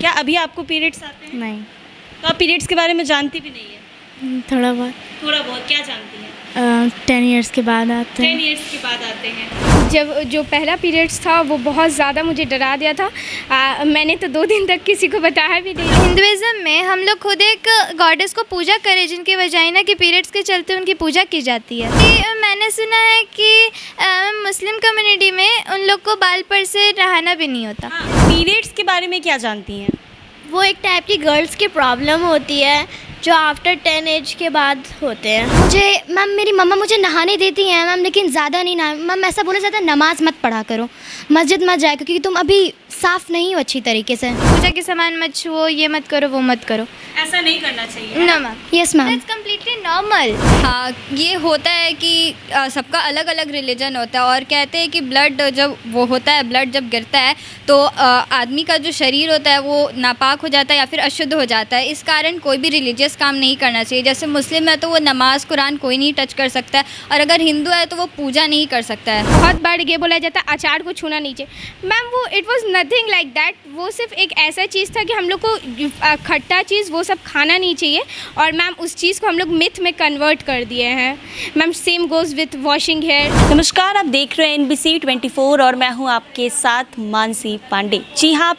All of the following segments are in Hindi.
क्या अभी आपको पीरियड्स आते हैं? नहीं। तो आप पीरियड्स के बारे में जानती भी नहीं है? थोड़ा बहुत। थोड़ा बहुत क्या जानती हैं? 10 इयर्स के बाद आते 10 हैं। इयर्स के बाद आते हैं। जब जो पहला पीरियड्स था वो बहुत ज़्यादा मुझे डरा दिया था। मैंने तो 2 दिन तक किसी को बताया भी नहीं। हिंदुइज्म में हम लोग खुद एक गॉडेस को पूजा करें जिनकी वजाइना के पीरियड्स के चलते उनकी पूजा की जाती है। कि मैंने सुना है कि मुस्लिम कम्युनिटी में उन लोग को बाल पर से नहाना भी नहीं होता। पीरियड्स के बारे में क्या जानती हैं? वो एक टाइप की गर्ल्स की प्रॉब्लम होती है जो आफ्टर 10 एज के बाद होते हैं। मैम मेरी मम्मा मुझे नहाने देती हैं मैम, लेकिन ज़्यादा नहीं नहा। मैम ऐसा बोला जाता है नमाज मत पढ़ा करो, मस्जिद मत जाया करो, क्योंकि तुम अभी साफ़ नहीं हो अच्छी तरीके से। पूजा के सामान मत छुओ, ये मत करो, वो मत करो। ऐसा नहीं करना चाहिए। No ma'am, yes ma'am. It's completely normal. हाँ, ये होता है कि सबका अलग अलग रिलीजन होता है और कहते हैं कि ब्लड जब वो होता है, ब्लड जब गिरता है तो आदमी का जो शरीर होता है वो नापाक हो जाता है या फिर अशुद्ध हो जाता है। इस कारण कोई भी रिलीजियस काम नहीं करना चाहिए। जैसे मुस्लिम है तो वो नमाज कुरान कोई नहीं टच कर सकता है, और अगर हिंदू है तो वो पूजा नहीं कर सकता है। बहुत बार ये बोला जाता है अचार को छूना नहीं चाहिए। मैम वो it was nothing like that. वो सिर्फ एक ऐसा चीज़ था कि हम लोग को खट्टा चीज़ वो सब खाना नहीं चाहिए, और मैम उस चीज़ को हम लोग मिथ में कन्वर्ट कर दिए हैं। Ma'am same goes with washing hair. नमस्कार, आप देख रहे हैं NBC 24 और मैं हूं आपके साथ मानसी पांडे। जी हाँ,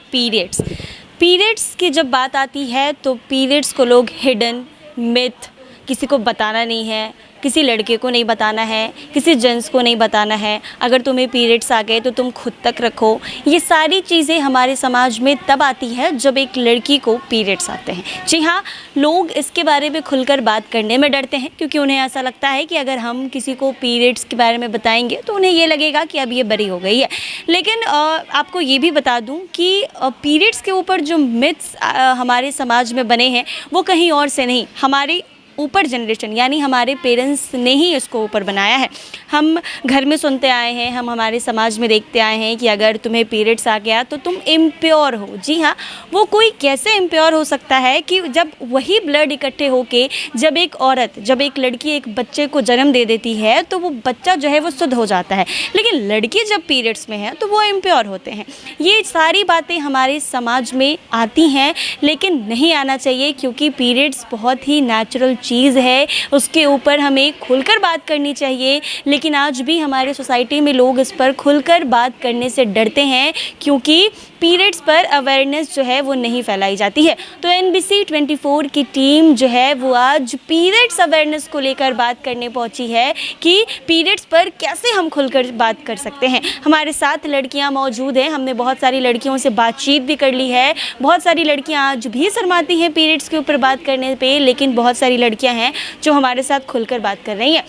पीरियड्स की जब बात आती है तो पीरियड्स को लोग हिडन मिथ, किसी को बताना नहीं है, किसी लड़के को नहीं बताना है, किसी जेंट्स को नहीं बताना है। अगर तुम्हें पीरियड्स आ गए तो तुम खुद तक रखो। ये सारी चीज़ें हमारे समाज में तब आती है जब एक लड़की को पीरियड्स आते हैं। जी हाँ, लोग इसके बारे में खुलकर बात करने में डरते हैं, क्योंकि उन्हें ऐसा लगता है कि अगर हम किसी को पीरियड्स के बारे में बताएंगे तो उन्हें ये लगेगा कि अब ये बड़ी हो गई है। लेकिन आपको ये भी बता दूँ कि पीरियड्स के ऊपर जो मिथ्स हमारे समाज में बने हैं वो कहीं और से नहीं, हमारे ऊपर जनरेशन यानी हमारे पेरेंट्स ने ही इसको ऊपर बनाया है। हम घर में सुनते आए हैं, हम हमारे समाज में देखते आए हैं कि अगर तुम्हें पीरियड्स आ गया तो तुम इम्प्योर हो। जी हाँ, वो कोई कैसे इम्प्योर हो सकता है कि जब वही ब्लड इकट्ठे होके जब एक लड़की एक बच्चे को जन्म दे देती है तो वो बच्चा जो है वो शुद्ध हो जाता है, लेकिन लड़की जब पीरियड्स में है तो वो इम्प्योर होते हैं। ये सारी बातें हमारे समाज में आती हैं, लेकिन नहीं आना चाहिए, क्योंकि पीरियड्स बहुत ही नेचुरल चीज़ है, उसके ऊपर हमें खुलकर बात करनी चाहिए। लेकिन आज भी हमारे सोसाइटी में लोग इस पर खुलकर बात करने से डरते हैं, क्योंकि पीरियड्स पर अवेयरनेस जो है वो नहीं फैलाई जाती है। तो NBC 24 की टीम जो है वो आज पीरियड्स अवेयरनेस को लेकर बात करने पहुंची है कि पीरियड्स पर कैसे हम खुलकर बात कर सकते हैं। हमारे साथ लड़कियां मौजूद हैं, हमने बहुत सारी लड़कियों से बातचीत भी कर ली है। बहुत सारी लड़कियां आज भी शर्माती हैं पीरियड्स के ऊपर बात करने पे, लेकिन बहुत सारी लड़कियां हैं जो हमारे साथ खुलकर बात कर रही हैं।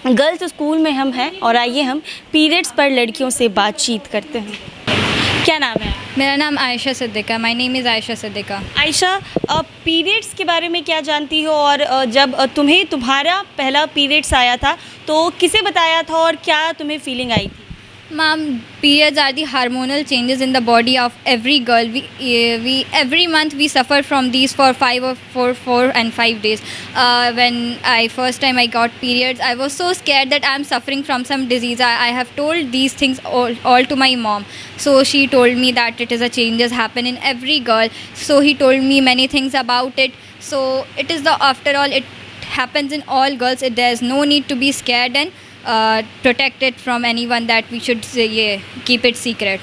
गर्ल्स स्कूल में हम हैं और आइए हम पीरियड्स पर लड़कियों से बातचीत करते हैं। क्या नाम है? मेरा नाम Ayesha Siddiqa. My name is Ayesha Siddiqa. Ayesha, periods के बारे में क्या जानती हो, और जब तुम्हारा पहला पीरियड्स आया था तो किसे बताया था और क्या तुम्हें फीलिंग आई थी? Ma'am, periods are the hormonal changes in the body of every girl. We every month we suffer from these for 4 and 5 days. When first time I got periods, I was so scared that I'm suffering from some disease. I have told these things all to my mom. So she told me that it is a changes happen in every girl. So he told me many things about it. So it is after all it happens in all girls. There's no need to be scared and protect it from anyone, that we should say keep it secret.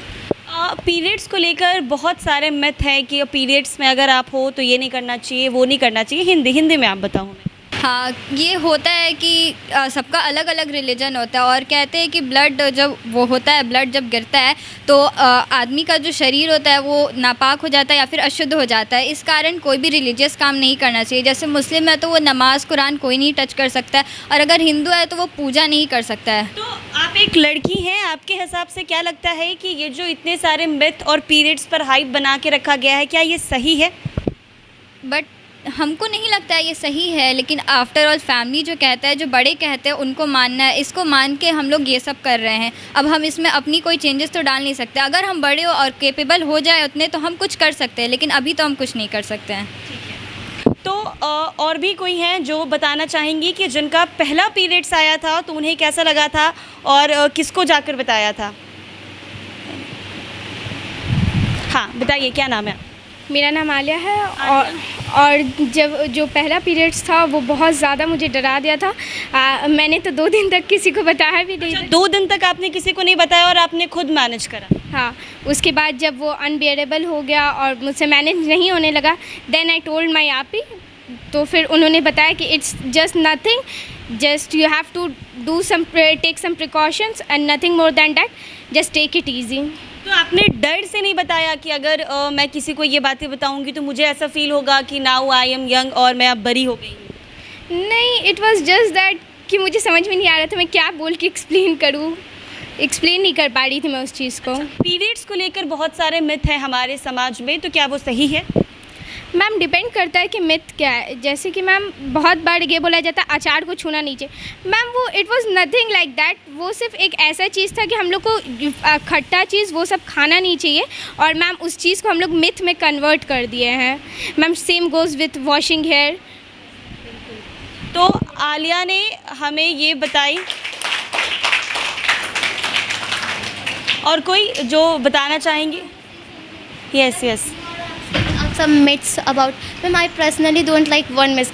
Periods को लेकर बहुत सारे मिथ हैं कि पीरियड्स में अगर आप हो तो ये नहीं करना चाहिए, वो नहीं करना चाहिए। हिंदी में आप बताओ हमें। हाँ, ये होता है कि सबका अलग अलग रिलीजन होता है और कहते हैं कि ब्लड जब वो होता है, ब्लड जब गिरता है तो आदमी का जो शरीर होता है वो नापाक हो जाता है या फिर अशुद्ध हो जाता है। इस कारण कोई भी रिलीजियस काम नहीं करना चाहिए। जैसे मुस्लिम है तो वो नमाज कुरान कोई नहीं टच कर सकता है, और अगर हिंदू है तो वो पूजा नहीं कर सकता है। तो आप एक लड़की हैं, आपके हिसाब से क्या लगता है कि ये जो इतने सारे मिथ और पीरियड्स पर हाइप बना के रखा गया है, क्या ये सही है? बट हमको नहीं लगता है ये सही है, लेकिन आफ्टर ऑल फैमिली जो कहता है, जो बड़े कहते हैं उनको मानना है। इसको मान के हम लोग ये सब कर रहे हैं। अब हम इसमें अपनी कोई चेंजेस तो डाल नहीं सकते। अगर हम बड़े हो और कैपेबल हो जाए उतने तो हम कुछ कर सकते हैं, लेकिन अभी तो हम कुछ नहीं कर सकते हैं। तो और भी कोई हैं जो बताना चाहेंगी कि जिनका पहला पीरियड्स आया था तो उन्हें कैसा लगा था और किसको जाकर बताया था? हाँ बताइए, क्या नाम है? मेरा नाम आलिया है और जब जो पहला पीरियड्स था वो बहुत ज़्यादा मुझे डरा दिया था। मैंने तो 2 दिन तक किसी को बताया भी नहीं था। 2 दिन तक आपने किसी को नहीं बताया और आपने खुद मैनेज करा? हाँ, उसके बाद जब वो अनबियरेबल हो गया और मुझसे मैनेज नहीं होने लगा, देन आई टोल्ड माई आपी, तो फिर उन्होंने बताया कि it's just nothing, just you have to do some take some precautions and nothing more than that, just take it easy. तो आपने डर से नहीं बताया कि अगर मैं किसी को ये बातें बताऊंगी तो मुझे ऐसा फील होगा कि नाउ आई एम यंग और मैं अब बड़ी हो गई हूँ? नहीं, इट वाज जस्ट दैट कि मुझे समझ में नहीं आ रहा था मैं क्या बोल के एक्सप्लेन नहीं कर पा रही थी मैं उस चीज़ को। पीरियड्स को लेकर बहुत सारे मिथ हैं हमारे समाज में, तो क्या वो सही है? मैम डिपेंड करता है कि मिथ क्या है। जैसे कि मैम बहुत बार ये बोला जाता है अचार को छूना नहीं चाहिए। मैम वो it was nothing like that, वो सिर्फ एक ऐसा चीज़ था कि हम लोग को खट्टा चीज़ वो सब खाना नहीं चाहिए, और मैम उस चीज़ को हम लोग मिथ में कन्वर्ट कर दिए हैं। Ma'am same goes with washing hair. तो आलिया ने हमें ये बताई, और कोई जो बताना चाहेंगे? Yes yes. Some myths about them. I personally don't like one myth.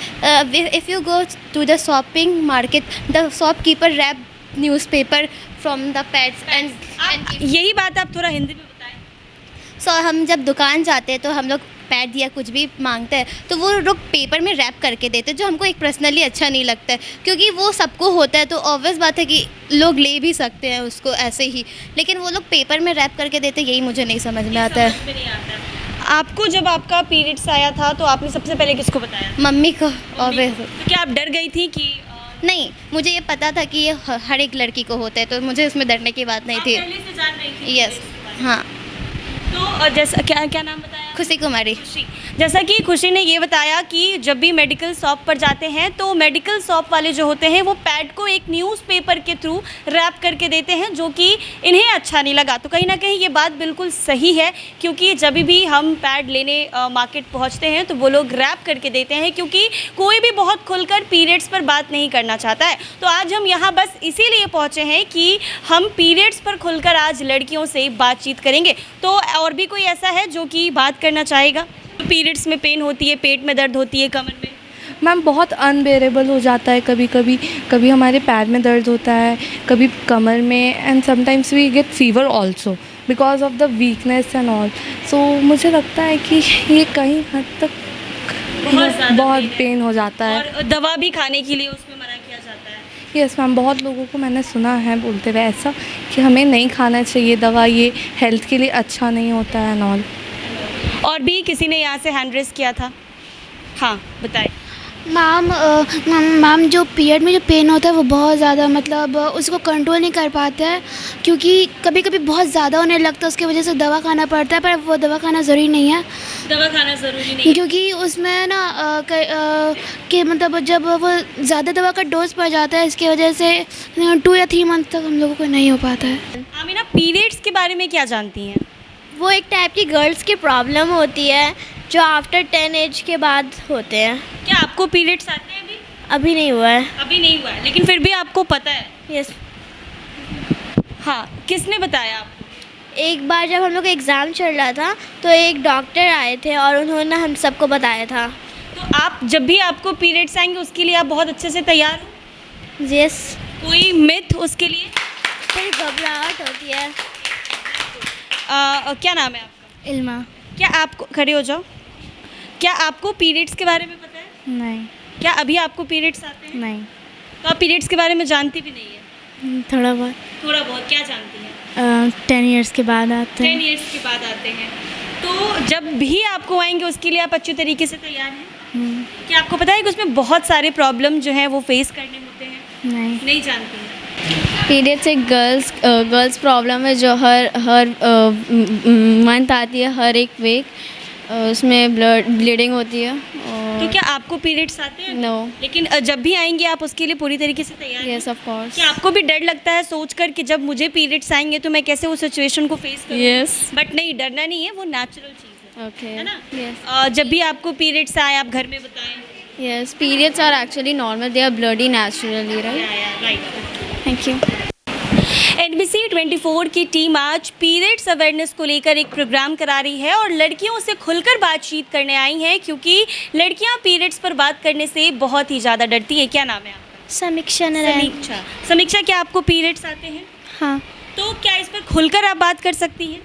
If you go to the shopping market, the shopkeeper wrap newspaper from the pads and यही बात आप थोड़ा हिंदी में बताएं। so हम जब दुकान जाते हैं तो हम लोग पैड या कुछ भी मांगते हैं तो वो लोग पेपर में रैप करके देते हैं, जो हमको एक पर्सनली अच्छा नहीं लगता है, क्योंकि वो सबको होता है तो ऑब्वियस बात है कि लोग ले भी सकते हैं उसको ऐसे ही, लेकिन वो लोग पेपर में रैप करके देते, यही मुझे नहीं समझ में आता है। आपको जब आपका पीरियड्स आया था तो आपने सबसे पहले किसको बताया? मम्मी को ऑब्वियस। तो क्या आप डर गई थी कि नहीं, मुझे ये पता था कि ये हर एक लड़की को होता है, तो मुझे उसमें डरने की बात नहीं थी। पहले से जान रही थी? यस, हाँ। तो जैसा क्या नाम बताया? खुशी कुमारी। खुशी, जैसा कि खुशी ने ये बताया कि जब भी मेडिकल शॉप पर जाते हैं तो मेडिकल शॉप वाले जो होते हैं वो पैड को एक न्यूज़पेपर के थ्रू रैप करके देते हैं, जो कि इन्हें अच्छा नहीं लगा। तो कहीं ना कहीं ये बात बिल्कुल सही है, क्योंकि जब भी हम पैड लेने मार्केट पहुंचते हैं तो वो लोग रैप करके देते हैं, क्योंकि कोई भी बहुत खुलकर पीरियड्स पर बात नहीं करना चाहता है। तो आज हम यहाँ बस इसीलिए पहुँचे हैं कि हम पीरियड्स पर खुलकर आज लड़कियों से बातचीत करेंगे। तो और भी कोई ऐसा है जो कि बात करना चाहेगा? पीरियड्स में पेन होती है, पेट में दर्द होती है, कमर में? मैम बहुत अनबेरेबल हो जाता है कभी कभी, कभी हमारे पैर में दर्द होता है, कभी कमर में, and sometimes we get fever also because of the weakness and all. So मुझे लगता है कि ये कहीं हद तक बहुत पेन हो जाता है। और दवा भी खाने के लिए उसमें मना किया जाता है? यस मैम, बहुत लोगों को मैंने सुना है बोलते हुए ऐसा कि हमें नहीं खाना चाहिए दवा, ये हेल्थ के लिए अच्छा नहीं होता है एंड ऑल। और भी किसी ने यहाँ से हैंड रेस किया था? हाँ बताएं। मैम जो पीरियड में जो पेन होता है वो बहुत ज़्यादा, मतलब उसको कंट्रोल नहीं कर पाते हैं, क्योंकि कभी कभी बहुत ज़्यादा होने लगता है, उसकी वजह से दवा खाना पड़ता है, पर वो दवा खाना ज़रूरी नहीं है। दवा खाना ज़रूरी नहीं, क्योंकि उसमें ना कि मतलब जब वो ज़्यादा दवा का डोज पड़ जाता है, इसकी वजह से 2 या 3 मंथ तक हम लोगों को नहीं हो पाता है। आमिना, पीरियड्स के बारे में क्या जानती हैं? वो एक टाइप की गर्ल्स की प्रॉब्लम होती है जो आफ्टर 10 एज के बाद होते हैं। क्या आपको पीरियड्स आते हैं अभी? अभी नहीं हुआ है। अभी नहीं हुआ है, लेकिन फिर भी आपको पता है? यस। हाँ, किसने बताया आपको? एक बार जब हम लोग का एग्ज़ाम चल रहा था तो एक डॉक्टर आए थे और उन्होंने हम सबको बताया था। तो आप जब भी आपको पीरियड्स आएंगे उसके लिए आप बहुत अच्छे से तैयार हो? यस। कोई मिथ उसके लिए? थोड़ी घबराहट होती है। क्या नाम है आपका? इल्मा। क्या आपको, खड़े हो जाओ, क्या आपको पीरियड्स के बारे में पता है? नहीं। क्या अभी आपको पीरियड्स आते हैं? नहीं। तो आप पीरियड्स के बारे में जानती भी नहीं है? थोड़ा बहुत। थोड़ा बहुत। क्या जानती हैं? 10 इयर्स के बाद आते 10 इयर्स के बाद आते हैं। तो जब भी आपको आएंगे उसके लिए आप अच्छी तरीके से तैयार हैं? क्या आपको पता है कि उसमें बहुत सारे प्रॉब्लम जो हैं वो फेस करने होते हैं? नहीं जानती हैं। पीरियड्स एक गर्ल्स प्रॉब्लम है जो हर मंथ आती है, हर एक वीक उसमें ब्लीडिंग होती है। तो क्या आपको पीरियड्स आते हैं? नो। लेकिन जब भी आएंगे आप उसके लिए पूरी तरीके से तैयार हैं? Yes of course. क्या आपको भी डर लगता है सोचकर कि जब मुझे पीरियड्स आएंगे तो मैं कैसे उस सिचुएशन को फेस करूँ? यस। बट नहीं, डरना नहीं है, वो नेचुरल चीज़ है। ओके। है ना? यस। जब भी आपको पीरियड्स आए आप घर में बताएं। Yes, periods are actually normal, they are bloody naturally, right? Right. Thank you. NBC 24 की टीम आज पीरियड्स अवेयरनेस को लेकर एक प्रोग्राम करा रही है और लड़कियों से खुलकर बातचीत करने आई हैं, क्योंकि लड़कियां पीरियड्स पर बात करने से बहुत ही ज़्यादा डरती है। क्या नाम है आपका? समीक्षा नारायण। समीक्षा। समीक्षा, क्या आपको पीरियड्स आते हैं? हाँ। तो क्या इस पर खुलकर आप बात कर सकती हैं?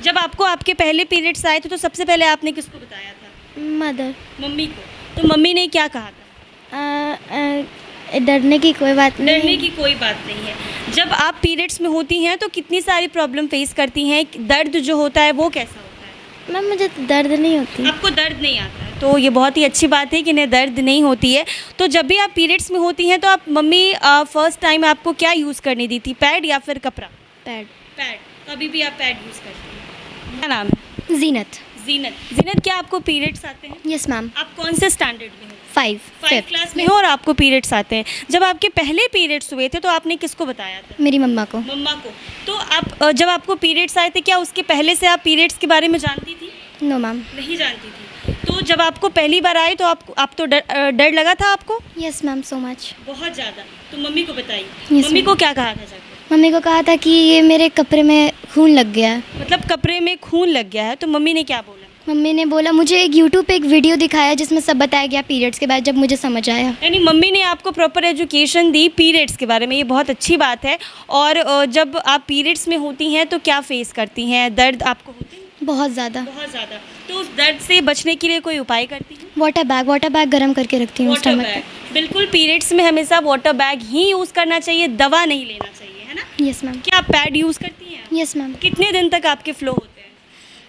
जब आपको आपके पहले पीरियड्स आए थे तो सबसे पहले आपने किसको बताया था? मदर। मम्मी को। तो मम्मी ने क्या कहा था? डरने की कोई बात नहीं। डरने की कोई बात नहीं है। जब आप पीरियड्स में होती हैं तो कितनी सारी प्रॉब्लम फेस करती हैं, दर्द जो होता है वो कैसा होता है? मैम मुझे तो दर्द नहीं होती। आपको दर्द नहीं आता है, तो ये बहुत ही अच्छी बात है कि इन्हें दर्द नहीं होती है। तो जब भी आप पीरियड्स में होती हैं तो आप मम्मी फर्स्ट टाइम आपको क्या यूज़ करने दी थी, पैड या फिर कपड़ा? पैड। पैड। तो अभी भी आप पैड यूज़ करती हैं। क्या नाम है? जीनत। जीनत। जीनत, क्या आपको पीरियड्स आते हैं? Yes ma'am. आप कौन से स्टैंडर्ड में हो? 5 क्लास में हो और आपको पीरियड्स आते हैं। जब आपके पहले पीरियड्स हुए थे तो आपने किसको बताया था? मेरी मम्मा को। मम्मा को। तो आप जब आपको पीरियड्स आए थे क्या उसके पहले से आप पीरियड्स के बारे में जानती थी? No ma'am. नहीं जानती थी। तो जब आपको पहली बार आए तो आप तो डर लगा था आपको? Yes ma'am, so much. बहुत ज़्यादा। तो मम्मी को बताइए। Yes, mummy ma'am. को क्या कहा था जाकर? मम्मी को कहा था कि ये मेरे कपड़े में खून लग गया है। मतलब कपड़े में खून लग गया है, तो मम्मी ने क्या बोला? मम्मी ने बोला, मुझे एक यूट्यूब पे एक वीडियो दिखाया जिसमें सब बताया गया पीरियड्स के बाद, जब मुझे समझ आया। यानी मम्मी ने आपको प्रॉपर एजुकेशन दी पीरियड्स के बारे में, ये बहुत अच्छी बात है। और जब आप पीरियड्स में होती हैं तो क्या फेस करती हैं? दर्द आपको होती है? बहुत ज़्यादा। बहुत ज़्यादा। तो उस दर्द से बचने के लिए कोई उपाय करती हैं? वाटर बैग गर्म करके रखती हूँ वाटर स्टमक बैग। बिल्कुल, पीरियड्स में हमेशा वाटर बैग ही यूज़ करना चाहिए, दवा नहीं लेना चाहिए, है ना? पे। Yes ma'am. क्या आप पैड यूज़ करती हैं? Yes ma'am. कितने दिन तक आपके फ्लो होते हैं?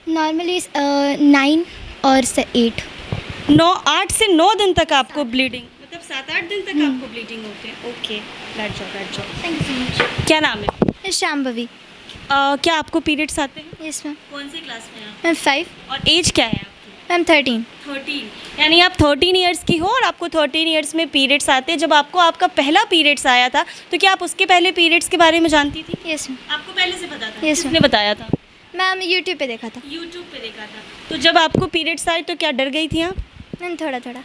नॉर्मली 9 और 8। 8 से 9 दिन तक आपको ब्लीडिंग, मतलब 7-8 दिन तक आपको ब्लीडिंग होते हैं। ओके, बैठ जाओ। थैंक यू सो क्या नाम है? मच। शाम्भवी। क्या आपको पीरियड्स आते हैं? Yes ma'am. कौन सी क्लास में हैं आप? मैम 5। और एज क्या है आपकी? मैम 13। 13। यानी आप 13 ईयर्स की हो और आपको 13 ईयर्स में पीरियड्स आते हैं। जब आपको आपका पहला पीरियड्स आया था तो क्या आप उसके पहले पीरियड्स के बारे में जानती थी? Yes ma'am. आपको पहले से पता था? Yes, किसने बताया था? मैम यूट्यूब पे देखा था। यूट्यूब पे देखा था। तो जब आपको पीरियड्स आए तो क्या डर गई थी आप? मैम थोड़ा। थोड़ा।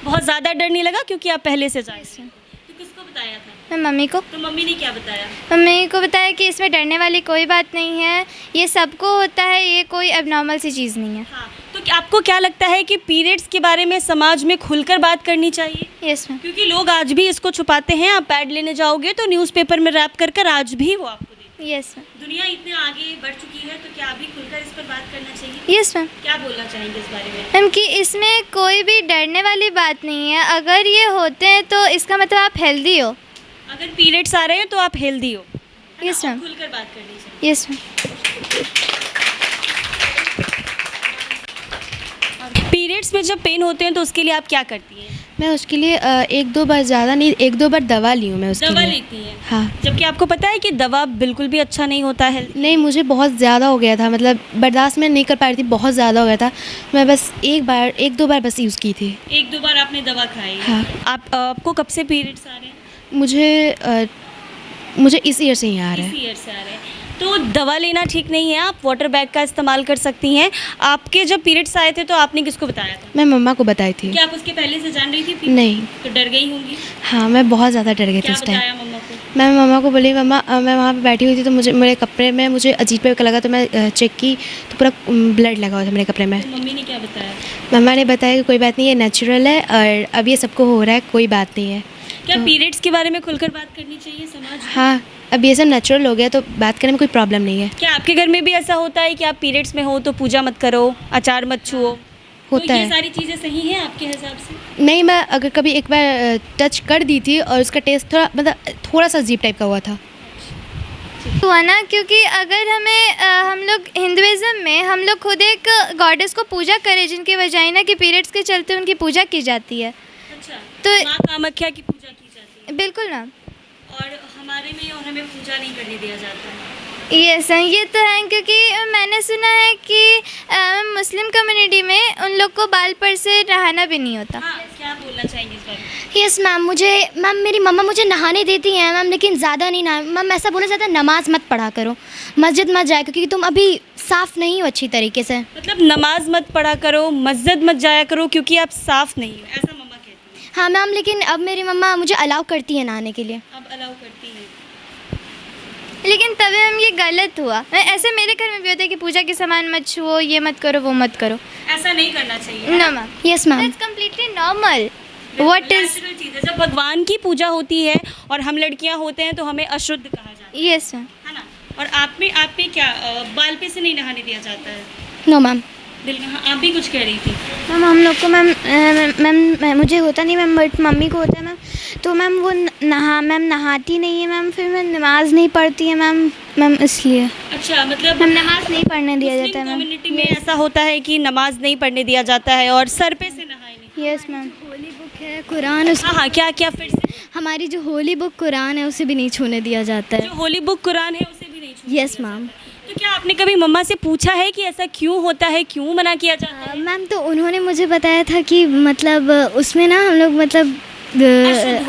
बहुत ज़्यादा डर नहीं लगा क्योंकि आप पहले से जानती थी। तो किसको बताया था? मैम मम्मी को। तो मम्मी ने क्या बताया? मम्मी को बताया कि इसमें डरने वाली कोई बात नहीं है, ये सबको होता है, ये कोई एबनॉर्मल सी चीज़ नहीं है। हाँ। तो आपको क्या लगता है कि पीरियड्स के बारे में समाज में खुलकर बात करनी चाहिए? Yes ma'am. क्योंकि लोग आज भी इसको छुपाते हैं। आप पैड लेने जाओगे तो न्यूज़पेपर में रैप कर आज भी वो आपको देते यस मैम। हैं। दुनिया इतने आगे बढ़ चुकी है तो क्या अभी खुलकर इस पर बात करना चाहिए? Yes ma'am. क्या बोलना चाहेंगे इस बारे में? मैम कि इसमें कोई भी डरने वाली बात नहीं है, अगर ये होते हैं तो इसका मतलब आप हेल्दी हो। अगर पीरियड्स आ रहे हैं तो आप हेल्दी हो, है ना? Yes, और ma'am. खुलकर बात करनी चाहिए। Yes ma'am. पीरियड्स में जब पेन होते हैं तो उसके लिए आप क्या करती हैं? मैं उसके लिए 1-2 बार, ज़्यादा नहीं, 1-2 बार दवा ली हूँ मैं उसके दवा लिए। लेती हैं? हाँ। जबकि आपको पता है कि दवा बिल्कुल भी अच्छा नहीं होता है। नहीं, मुझे बहुत ज़्यादा हो गया था, मतलब बर्दाश्त मैं नहीं कर पा रही थी, बहुत ज़्यादा हो गया था। मैं बस 1-2 बार बस यूज़ की थी। 1-2 बार आपने दवा खाई है। हाँ। आपको कब से पीरियड्स आ रहे हैं? मुझे इस ईयर से ही आ रहा है। इसी ईयर से आ रहे हैं। तो दवा लेना ठीक नहीं है, आप वाटर बैग का इस्तेमाल कर सकती हैं। आपके जब पीरियड्स आए थे तो आपने किसको बताया था? मैं मम्मा को बताई थी। क्या आप उसके पहले से जान रही थी? नहीं। तो डर गई होंगी। हाँ, मैं बहुत ज़्यादा डर गई थी क्या उस टाइम। बताया मम्मा को? मैं मम्मा को बोली, मम्मा मैं वहाँ पे बैठी हुई थी तो मेरे कपड़े में मुझे अजीब पे लगा, तो मैं चेक की तो पूरा ब्लड लगा हुआ था मेरे कपड़े में। तो मम्मी ने क्या बताया? मम्मा ने बताया कि कोई बात नहीं, ये नेचुरल है और अब ये सबको हो रहा है, कोई बात नहीं है। क्या पीरियड्स के बारे में खुलकर बात करनी चाहिए समाज में? हाँ, अब ये सब नेचुरल हो गया तो बात करने में कोई प्रॉब्लम नहीं है। क्या आपके घर में भी ऐसा होता है कि आप पीरियड्स में हो तो पूजा मत करो, अचार मत छुओ? होता तो ये है। सारी चीज़ें सही हैं आपके हिसाब से? नहीं, मैं अगर कभी एक बार टच कर दी थी और उसका टेस्ट थोड़ा सा अजीब टाइप का हुआ था। हुआ ना, क्योंकि अगर हम लोग हिंदुइज्म में हम लोग खुद एक गॉडेस को पूजा करें जिनकी वजाइना की पीरियड्स के चलते उनकी पूजा की जाती है। अच्छा। तो माँ कामाख्या की पूजा की जाती है बिल्कुल ना। और हमारे में और हमें पूजा नहीं करने दिया जाता है। यस ये तो है, क्योंकि मैंने सुना है कि मुस्लिम कम्युनिटी में उन लोग को बाल पर से नहाना भी नहीं होता। हाँ, क्या बोलना चाहेंगे इस बारे में? यस मैम, मेरी मम्मा मुझे नहाने देती हैं मैम, लेकिन ज़्यादा नहीं नहा। मैम ऐसा बोलना चाहता है, नमाज मत पढ़ा करो, मस्जिद मत जाया, क्योंकि तुम अभी साफ़ नहीं हो अच्छी तरीके से। मतलब नमाज मत पढ़ा करो, मस्जिद मत जाया करो क्योंकि आप साफ़ नहीं हो, ऐसा मम्मा कहती है। हाँ मैम, लेकिन अब मेरी मम्मा मुझे अलाउ करती है नहाने के लिए। अब अलाउ करती है। लेकिन तभी मैम ये गलत हुआ। ऐसे मेरे घर में भी होता है कि पूजा के सामान मत छुओ, ये मत करो, वो मत करो। ऐसा नहीं करना चाहिए। No ma'am, yes ma'am. It's completely normal. What is natural चीज़ है। जब भगवान की पूजा होती है और हम लड़कियां होते हैं तो हमें अशुद्ध कहा जाता यस मैम। है ना। और आप में क्या बाल पे से नहीं नहाने दिया जाता है? No ma'am. दिल हाँ, आप भी कुछ कह रही थी। मैम हम लोग को मैम मुझे होता नहीं मैम, बट मम्मी को होता है मैम। तो मैम वो नहाती नहीं है मैम, फिर मैं नमाज़ नहीं पढ़ती है मैम इसलिए अच्छा, मतलब मैम नमाज़ नहीं पढ़ने दिया जाता है मैम। कम्युनिटी में ऐसा होता है कि नमाज नहीं पढ़ने दिया जाता है और सर पे से नहाए नहीं। Yes ma'am. होली बुक है कुरान, उस हाँ हाँ, क्या क्या फिर से? हमारी जो होली बुक कुरान है उसे भी नहीं छूने दिया जाता है। जो होली बुक कुरान है उसे भी नहीं छूना यस दिया मैम। जाता है। तो क्या आपने कभी मम्मा से पूछा है कि ऐसा क्यों होता है, क्यों मना किया जाता है? मैम तो उन्होंने मुझे बताया था कि मतलब उसमें ना हम लोग मतलब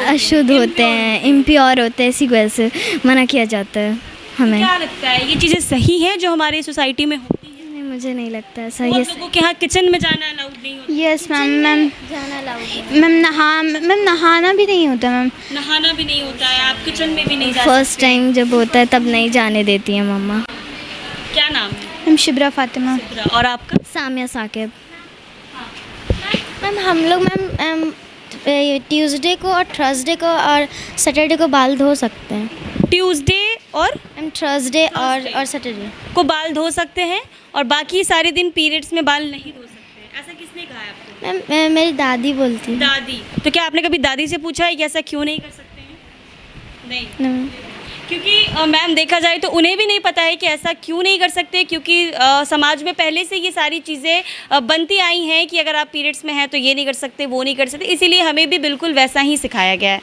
अशुद्ध होते हैं, इम्प्योर होते हैं, इसी वजह से मना किया जाता है हमें। क्या लगता है ये चीज़ें सही हैं जो हमारी सोसाइटी में होती हैं? नहीं, मुझे नहीं लगता है सही बहुत है। लोगों के यहाँ किचन में जाना अलाउड नहीं होता, यस मैम। जाना अलाउड मैम नहाना भी नहीं होता मैम। नहाना भी नहीं होता है, आप किचन में भी नहीं जा फर्स्ट टाइम जब होता है तब नहीं जाने देती हैं मम्मा। सकते। क्या नाम है? मैम शिब्रा फातिमा। और आपका? सामिया साकिब। मैम हम लोग मैम ट्यूसडे को और थर्सडे को और सैटरडे को बाल धो सकते हैं। ट्यूसडे और मैम थर्सडे और सैटरडे को बाल धो सकते हैं और बाकी सारे दिन पीरियड्स में बाल नहीं धो सकते हैं, ऐसा किसने कहा है आपको? मैम मेरी दादी बोलती है। दादी। तो क्या आपने कभी दादी से पूछा है कि ऐसा क्यों नहीं कर सकते हैं? नहीं, मैम क्योंकि मैम देखा जाए तो उन्हें भी नहीं पता है कि ऐसा क्यों नहीं कर सकते, क्योंकि समाज में पहले से ये सारी चीज़ें बनती आई हैं कि अगर आप पीरियड्स में हैं तो ये नहीं कर सकते, वो नहीं कर सकते, इसीलिए हमें भी बिल्कुल वैसा ही सिखाया गया है।